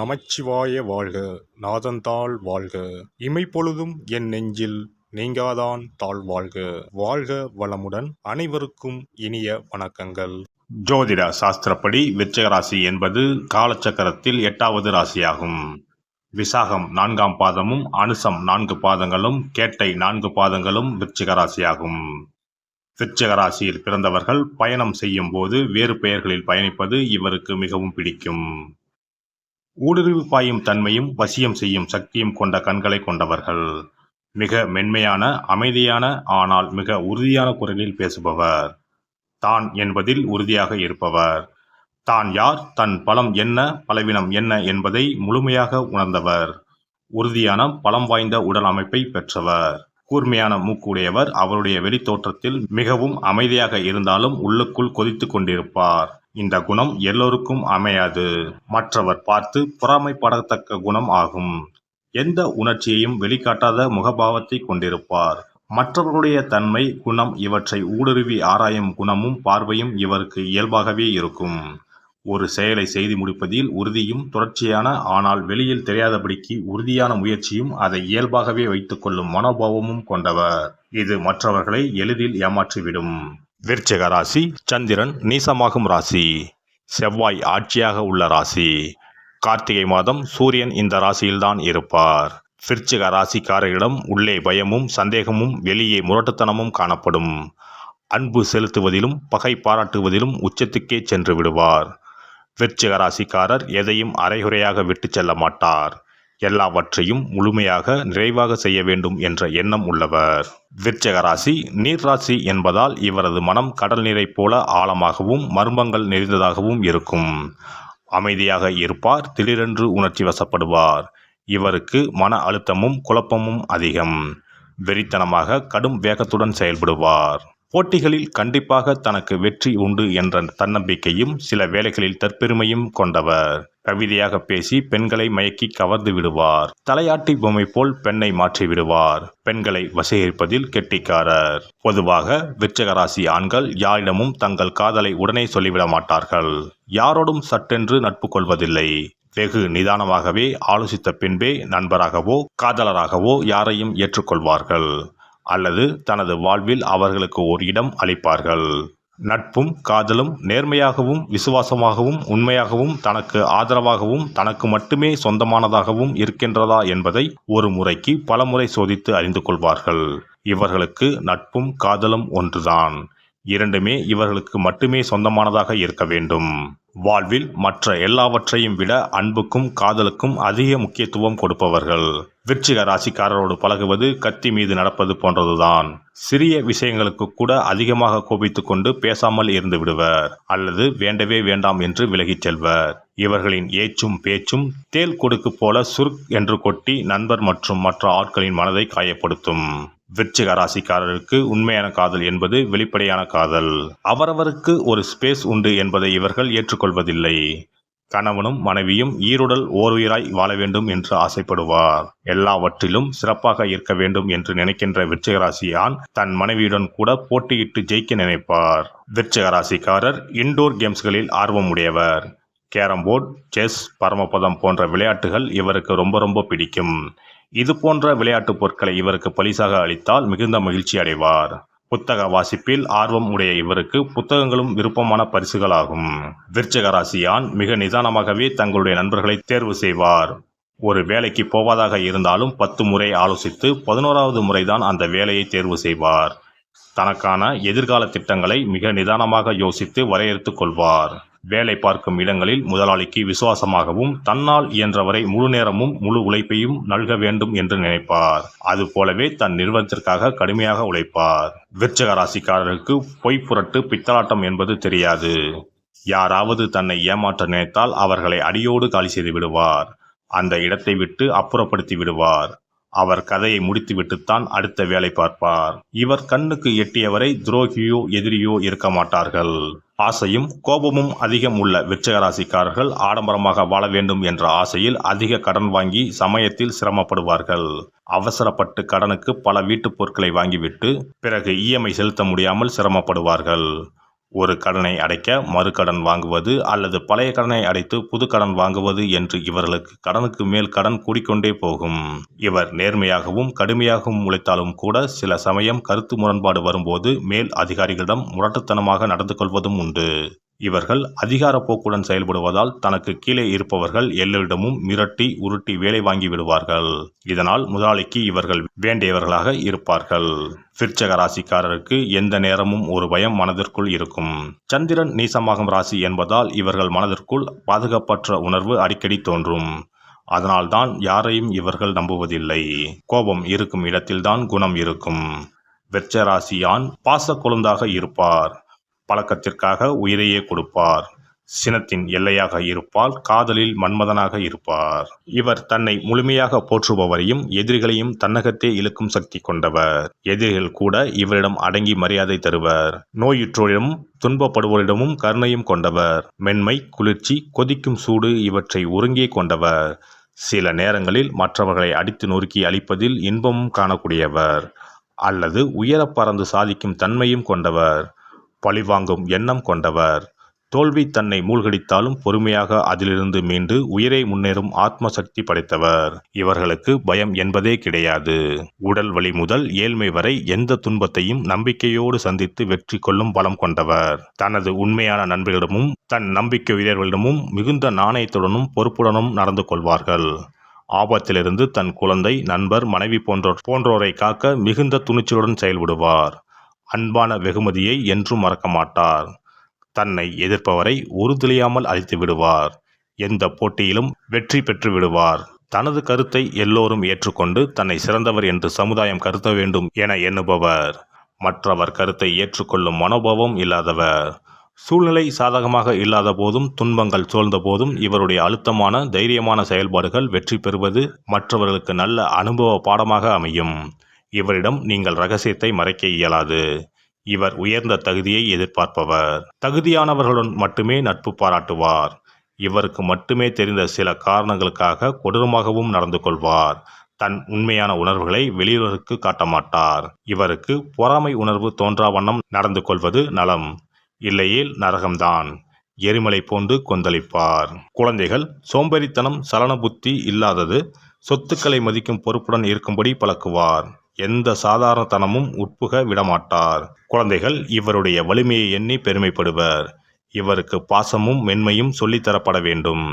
நமச்சிவாய வாழ்க. நாதந்தாள் வாழ்க. இமைப்பொழுதும் என் நெஞ்சில் நீங்காதான் தாழ் வாழ்க. வாழ்க வளமுடன். அனைவருக்கும் இனிய வணக்கங்கள். ஜோதிட சாஸ்திரப்படி விருச்சிக ராசி என்பது காலச்சக்கரத்தில் 8வது ராசியாகும். விசாகம் 4ஆம் பாதமும் அனுசம் 4 பாதங்களும் கேட்டை 4 பாதங்களும் விருச்சிக ராசியாகும். விருச்சிக ராசியில் பிறந்தவர்கள் பயணம் செய்யும் போது வேறு பெயர்களில் பயணிப்பது இவருக்கு மிகவும் பிடிக்கும். ஊடுருவி பாயும் தன்மையும் வசியம் செய்யும் சக்தியும் கொண்ட கண்களை கொண்டவர்கள். மிக மென்மையான, அமைதியான, ஆனால் மிக உறுதியான குரலில் பேசுபவர். தான் என்பதில் உறுதியாக இருப்பவர். தான் யார், தன் பலம் என்ன, பலவீனம் என்ன என்பதை முழுமையாக உணர்ந்தவர். உறுதியான பலம் வாய்ந்த உடல் அமைப்பை பெற்றவர். கூர்மையான மூக்குடையவர். அவருடைய வெளித்தோற்றத்தில் மிகவும் அமைதியாக இருந்தாலும் உள்ளுக்குள் கொதித்து கொண்டிருப்பார். இந்த குணம் எல்லோருக்கும் அமையாது. மற்றவர் பார்த்து பொறாமைப்படத்தக்க குணம் ஆகும். எந்த உணர்ச்சியையும் வெளிக்காட்டாத முகபாவத்தை கொண்டிருப்பார். மற்றவர்களுடைய தன்மை, குணம் இவற்றை ஊடுருவி ஆராயும் குணமும் பார்வையும் இவருக்கு இயல்பாகவே இருக்கும். ஒரு செயலை செய்து முடிப்பதில் உறுதியும் தொடர்ச்சியான, ஆனால் வெளியில் தெரியாதபடிக்கு உறுதியான முயற்சியும் அதை இயல்பாகவே வைத்துக் கொள்ளும் மனோபாவமும் கொண்டவர். இது மற்றவர்களை எளிதில் ஏமாற்றிவிடும். விருச்சிக ராசி சந்திரன் நீசமாகும் ராசி. செவ்வாய் ஆட்சியாக உள்ள ராசி. கார்த்திகை மாதம் சூரியன் இந்த ராசியில்தான் இருப்பார். விருச்சிக ராசிக்காரர்களிடம் உள்ளே பயமும் சந்தேகமும் வெளியே முரட்டுத்தனமும் காணப்படும். அன்பு செலுத்துவதிலும் பகை பாராட்டுவதிலும் உச்சத்துக்கே சென்று விடுவார். விருச்சிக ராசிக்காரர் எதையும் அரைகுறையாக விட்டு செல்ல மாட்டார். எல்லாவற்றையும் முழுமையாக நிறைவாக செய்ய வேண்டும் என்ற எண்ணம் உள்ளவர். விருச்சிக ராசி நீர் ராசி என்பதால் இவரது மனம் கடல் நீரை போல ஆழமாகவும் மர்மங்கள் நிறைந்ததாகவும் இருக்கும். அமைதியாக இருப்பார். திடீரென்று உணர்ச்சி வசப்படுவார். இவருக்கு மன அழுத்தமும் குழப்பமும் அதிகம். வெறித்தனமாக கடும் வேகத்துடன் செயல்படுவார். போட்டிகளில் கண்டிப்பாக தனக்கு வெற்றி உண்டு என்ற தன்னம்பிக்கையும் சில வேளைகளில் தற்பெருமையும் கொண்டவர். கவிதையாக பேசி பெண்களை மயக்கி கவர்ந்து விடுவார். தலையாட்டி பொம்மை போல் பெண்ணை மாற்றி விடுவார். பெண்களை வசீகரிப்பதில் கெட்டிக்காரர். பொதுவாக விருச்சிக ராசி ஆண்கள் யாரிடமும் தங்கள் காதலை உடனே சொல்லிவிட மாட்டார்கள். யாரோடும் சட்டென்று நட்பு கொள்வதில்லை. வெகு நிதானமாகவே ஆலோசித்த பின்பே நண்பராகவோ காதலராகவோ யாரையும் ஏற்றுக்கொள்வார்கள். அல்லது தனது வாழ்வில் அவர்களுக்கு ஒரு இடம் அளிப்பார்கள். நட்பும் காதலும் நேர்மையாகவும் விசுவாசமாகவும் உண்மையாகவும் தனக்கு ஆதரவாகவும் தனக்கு மட்டுமே சொந்தமானதாகவும் இருக்கின்றதா என்பதை ஒரு முறைக்கு பல முறை சோதித்து அறிந்து கொள்வார்கள். இவர்களுக்கு நட்பும் காதலும் ஒன்றுதான். இரண்டுமே இவர்களுக்கு மட்டுமே சொந்தமானதாக இருக்க வேண்டும். வாழ்வில் மற்ற எல்லாவற்றையும் விட அன்புக்கும் காதலுக்கும் அதிக முக்கியத்துவம் கொடுப்பவர்கள். விருச்சிக ராசிக்காரரோடு பழகுவது கத்தி மீது நடப்பது போன்றதுதான். சிறிய விஷயங்களுக்கு கூட அதிகமாக கோபித்துக் கொண்டு பேசாமல் இருந்து விடுவர். அல்லது வேண்டவே வேண்டாம் என்று விலகிச் செல்வர். இவர்களின் ஏச்சும் பேச்சும் தேள் கொடுக்கு போல சுருக் என்று கொட்டி நண்பர் மற்றும் மற்ற ஆட்களின் மனதை காயப்படுத்தும். விருச்சிக ராசிக்காரருக்கு உண்மையான காதல் என்பது வெளிப்படையான காதல். அவரவருக்கு ஒரு ஸ்பேஸ் உண்டு என்பதை இவர்கள் ஏற்றுக்கொள்வதில்லை. கணவனும் மனைவியும் ஈருடல் ஓருயிராய் வாழ வேண்டும் என்று ஆசைப்படுவார். எல்லாவற்றிலும் சிறப்பாக இருக்க வேண்டும் என்று நினைக்கின்ற விருச்சிக ராசி ஆண் தன் மனைவியுடன் கூட போட்டியிட்டு ஜெயிக்க நினைப்பார். விருச்சிக ராசிக்காரர் இன்டோர் கேம்ஸ்களில் ஆர்வம் உடையவர். கேரம்போர்டு, செஸ், பரமபதம் போன்ற விளையாட்டுகள் இவருக்கு ரொம்ப பிடிக்கும். இது போன்ற விளையாட்டு பொருட்களை இவருக்கு பரிசாக அளித்தால் மிகுந்த மகிழ்ச்சி அடைவார். புத்தக வாசிப்பில் ஆர்வம் உடைய இவருக்கு புத்தகங்களும் விருப்பமான பரிசுகளாகும். விருச்சிக ராசியான் மிக நிதானமாகவே தங்களுடைய நண்பர்களை தேர்வு செய்வார். ஒரு வேலைக்கு போவதாக இருந்தாலும் 10 முறை ஆலோசித்து 11வது முறைதான் அந்த வேலையை தேர்வு செய்வார். தனக்கான எதிர்கால திட்டங்களை மிக நிதானமாக யோசித்து வரையறுத்து கொள்வார். வேலை பார்க்கும் இடங்களில் முதலாளிக்கு விசுவாசமாகவும் தன்னால் இயன்றவரை முழு நேரமும் முழு உழைப்பையும் நல்க வேண்டும் என்று நினைப்பார். அது போலவே தன் நிறுவனத்திற்காக கடுமையாக உழைப்பார். விருச்சிக ராசிக்காரருக்கு பொய் புரட்டு பித்தலாட்டம் என்பது தெரியாது. யாராவது தன்னை ஏமாற்ற நினைத்தால் அவர்களை அடியோடு காலி செய்து விடுவார். அந்த இடத்தை விட்டு அப்புறப்படுத்தி விடுவார். அவர் கதையை முடித்துவிட்டுத்தான் அடுத்த வேலை பார்ப்பார். இவர் கண்ணுக்கு எட்டியவரை துரோகியோ எதிரியோ இருக்க மாட்டார்கள். ஆசையும் கோபமும் அதிகம் உள்ள விருச்சிக ராசிக்காரர்கள் ஆடம்பரமாக வாழ வேண்டும் என்ற ஆசையில் அதிக கடன் வாங்கி சமயத்தில் சிரமப்படுவார்கள். அவசரப்பட்டு கடனுக்கு பல வீட்டுப் பொருட்களை வாங்கிவிட்டு பிறகு இஎம்ஐ செலுத்த முடியாமல் சிரமப்படுவார்கள். ஒரு கடனை அடைக்க மறு கடன் வாங்குவது அல்லது பழைய கடனை அடைத்து புது கடன் வாங்குவது என்று இவர்களுக்கு கடனுக்கு மேல் கடன் கூடிக்கொண்டே போகும். இவர் நேர்மையாகவும் கடுமையாகவும் உழைத்தாலும் கூட சில சமயம் கருத்து முரண்பாடு வரும்போது மேல் அதிகாரிகளிடம் முரட்டுத்தனமாக நடந்து கொள்வதும் உண்டு. இவர்கள் அதிகார போக்குடன் செயல்படுவதால் தனக்கு கீழே இருப்பவர்கள் எல்லோரிடமும் மிரட்டி உருட்டி வேலை வாங்கி விடுவார்கள். இதனால் முதலாளிக்கு இவர்கள் வேண்டியவர்களாக இருப்பார்கள். விருச்சிக ராசிக்காரருக்கு எந்த நேரமும் ஒரு பயம் மனதிற்குள் இருக்கும். சந்திரன் நீசமாகும் ராசி என்பதால் இவர்கள் மனதிற்குள் பாதுகாப்பற்ற உணர்வு அடிக்கடி தோன்றும். அதனால்தான் யாரையும் இவர்கள் நம்புவதில்லை. கோபம் இருக்கும் இடத்தில்தான் குணம் இருக்கும். விருச்சிக ராசியான் பாச கொழுந்தாக இருப்பார். பழக்கத்திற்காக உயிரையே கொடுப்பார். சினத்தின் எல்லையாக இருப்பால் காதலில் மன்மதனாக இருப்பார். இவர் தன்னை முழுமையாக போற்றுபவரையும் எதிரிகளையும் தன்னகத்தே இழுக்கும் சக்தி கொண்டவர். எதிரிகள் கூட இவரிடம் அடங்கி மரியாதை தருவர். நோயுற்றோரிடமும் துன்பப்படுவோரிடமும் கருணையும் கொண்டவர். மென்மை, குளிர்ச்சி, கொதிக்கும் சூடு இவற்றை ஒருங்கே கொண்டவர். சில நேரங்களில் மற்றவர்களை அடித்து நொறுக்கி அழிப்பதில் இன்பமும் காணக்கூடியவர். அல்லது உயர பறந்து சாதிக்கும் தன்மையும் கொண்டவர். பழிவாங்கும் எண்ணம் கொண்டவர். தோல்வி தன்னை மூழ்கடித்தாலும் பொறுமையாக அதிலிருந்து மீண்டு உயிரை முன்னேறும் ஆத்ம சக்தி படைத்தவர். இவர்களுக்கு பயம் என்பதே கிடையாது. உடல் வலி முதல் ஏழ்மை வரை எந்த துன்பத்தையும் நம்பிக்கையோடு சந்தித்து வெற்றி கொள்ளும் பலம் கொண்டவர். தனது உண்மையான நண்பர்களிடமும் தன் நம்பிக்கை உயர்வுகளிடமும் மிகுந்த நாணயத்துடனும் பொறுப்புடனும் நடந்து கொள்வார்கள். ஆபத்திலிருந்து தன் குழந்தை, நண்பர், மனைவி போன்றோரை காக்க மிகுந்த துணிச்சலுடன் செயல்படுவார். அன்பான வெகுமதியை என்றும் மறக்க மாட்டார். தன்னை எதிர்ப்பவரை உறுதியாமல் அழித்து விடுவார். எந்த போட்டியிலும் வெற்றி பெற்று விடுவார். தனது கருத்தை எல்லோரும் ஏற்றுக்கொண்டு தன்னை சிறந்தவர் என்று சமுதாயம் கருத வேண்டும் என எண்ணுபவர். மற்றவர் கருத்தை ஏற்றுக்கொள்ளும் மனோபாவம் இல்லாதவர். சூழ்நிலை சாதகமாக இல்லாத போதும் துன்பங்கள் சூழ்ந்த போதும் இவருடைய அழுத்தமான தைரியமான செயல்பாடுகள் வெற்றி பெறுவது மற்றவர்களுக்கு நல்ல அனுபவ பாடமாக அமையும். இவரிடம் நீங்கள் ரகசியத்தை மறைக்க இயலாது. இவர் உயர்ந்த தகுதியை எதிர்பார்ப்பவர். தகுதியானவர்களுடன் மட்டுமே நட்பு பாராட்டுவார். இவருக்கு மட்டுமே தெரிந்த சில காரணங்களுக்காக கொடூரமாகவும் நடந்து கொள்வார். தன் உண்மையான உணர்வுகளை வெளியுலகுக்கு காட்ட மாட்டார். இவருக்கு பொறாமை உணர்வு தோன்றா வண்ணம் நடந்து கொள்வது நலம். இல்லையேல் நரகம்தான். எரிமலை போன்று கொந்தளிப்பார். குழந்தைகள் சோம்பேறித்தனம், சலன புத்தி இல்லாதது, சொத்துக்களை மதிக்கும் பொறுப்புடன் இருக்கும்படி பழக்குவார். எந்த சாதாரணத்தனமும் உட்புக விடமாட்டார். குழந்தைகள் இவருடைய வலிமையை எண்ணி பெருமைப்படுவர். இவருக்கு பாசமும் மென்மையும் சொல்லித்தரப்பட வேண்டும்.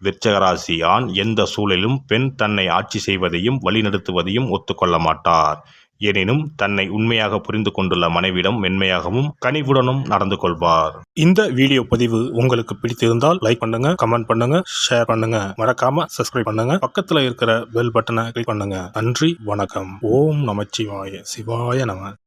விருச்சிக ராசி ஆண் எந்த சூழலிலும் பெண் தன்னை ஆட்சி செய்வதையும் வழிநடத்துவதையும் ஒத்துக்கொள்ள மாட்டார். எனினும் தன்னை உண்மையாக புரிந்து கொண்டுள்ள மனைவிடம் மென்மையாகவும் கனிவுடனும் நடந்து கொள்வார். இந்த வீடியோ பதிவு உங்களுக்கு பிடித்திருந்தால் லைக் பண்ணுங்க, கமெண்ட் பண்ணுங்க, ஷேர் பண்ணுங்க. மறக்காம சப்ஸ்கிரைப் பண்ணுங்க. பக்கத்துல இருக்கிற பெல் பட்டனை கிளிக் பண்ணுங்க. நன்றி, வணக்கம். ஓம் நமச்சிவாய. சிவாய நம.